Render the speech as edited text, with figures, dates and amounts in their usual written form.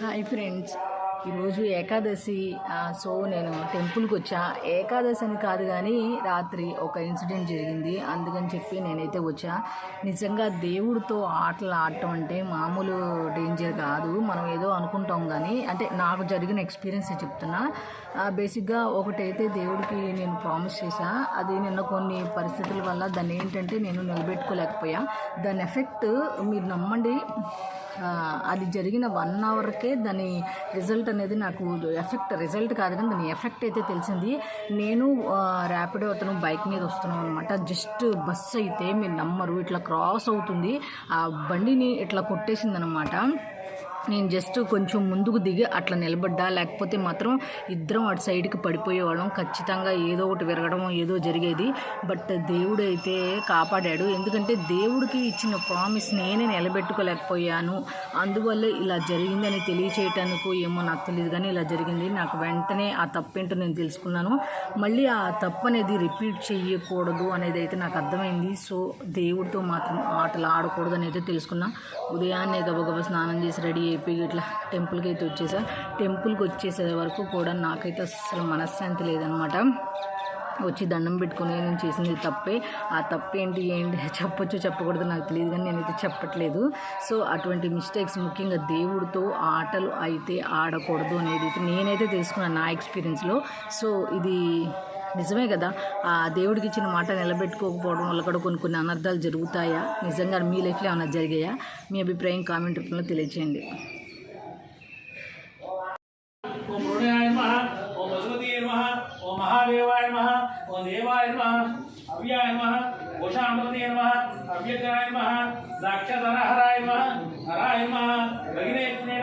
Hi friends, ఈరోజు Ekadashi. So నేను టెంపుల్కి వచ్చా. ఏకాదశి అని కాదు కానీ రాత్రి ఒక ఇన్సిడెంట్ జరిగింది, అందుకని చెప్పి నేనైతే వచ్చా. నిజంగా దేవుడితో ఆటలు ఆడటం అంటే మామూలు డేంజర్ కాదు. మనం ఏదో అనుకుంటాం కానీ, అంటే నాకు జరిగిన ఎక్స్పీరియన్స్ చెప్తున్నా. బేసిక్గా ఒకటైతే దేవుడికి నేను ప్రామిస్ చేశా. అది నిన్న కొన్ని పరిస్థితుల వల్ల దాన్ని ఏంటంటే నేను నిలబెట్టుకోలేకపోయా. దాని ఎఫెక్ట్ మీరు నమ్మండి, అది జరిగిన 1 అవర్కే దాని రిజల్ట్ అనేది నాకు రిజల్ట్ కాదు కానీ దాని ఎఫెక్ట్ అయితే తెలిసింది. నేను ర్యాపిడో అతను బైక్ మీద వస్తున్నాం అనమాట. జస్ట్ బస్సు అయితే మీరు నమ్మరు, ఇట్లా క్రాస్ అవుతుంది, ఆ బండిని ఇట్లా కొట్టేసింది అనమాట. నేను జస్ట్ కొంచెం ముందుకు దిగి అట్లా నిలబడ్డా, లేకపోతే మాత్రం ఇద్దరం అటు సైడ్కి పడిపోయేవాళ్ళం. ఖచ్చితంగా ఏదో ఒకటి విరగడం ఏదో జరిగేది. బట్ దేవుడు అయితే కాపాడాడు. ఎందుకంటే దేవుడికి ఇచ్చిన ప్రామిస్ నేనే నిలబెట్టుకోలేకపోయాను. అందువల్ల ఇలా జరిగిందని తెలియచేయటానికి ఏమో నాకు తెలియదు కానీ ఇలా జరిగింది. నాకు వెంటనే ఆ తప్పేంటో నేను తెలుసుకున్నాను. మళ్ళీ ఆ తప్పు అనేది రిపీట్ చేయకూడదు అనేది అయితే నాకు అర్థమైంది. సో దేవుడితో మాత్రం ఆటలు ఆడకూడదు అని అయితే తెలుసుకున్నా. ఉదయాన్నే గబగబా స్నానం చేసి రెడీ అయిపోయి ఇట్లా టెంపుల్కి అయితే వచ్చేసా. టెంపుల్కి వచ్చేసే వరకు కూడా నాకైతే అస్సలు మనశ్శాంతి లేదనమాట. వచ్చి దండం పెట్టుకుని నేను చేసింది తప్పే. ఆ తప్పేంటి చెప్పొచ్చు చెప్పకూడదు నాకు తెలియదు కానీ నేనైతే చెప్పట్లేదు. సో అటువంటి మిస్టేక్స్ ముఖ్యంగా దేవుడితో ఆటలు అయితే ఆడకూడదు అనేది అయితే నేనైతే తెలుసుకున్నాను నా ఎక్స్పీరియన్స్లో. సో ఇది నిజమే కదా, ఆ దేవుడికి ఇచ్చిన మాట నిలబెట్టుకోకపోవడం వల్ల కూడా కొన్ని అనర్థాలు జరుగుతాయా? నిజంగా మీ లైఫ్లో ఏమైనా జరిగాయా? మీ అభిప్రాయం కామెంట్ రూపంలో తెలియజేయండి. ఓం మహాదేవాయ నమః, ఓం దేవాయ నమః, అవ్యాయ నమః, ఉషామృతే నమః, అవ్యకాయ నమః, ద్రాక్షధరహరాయ నమః, హరాయ నమః, భగినేత్రే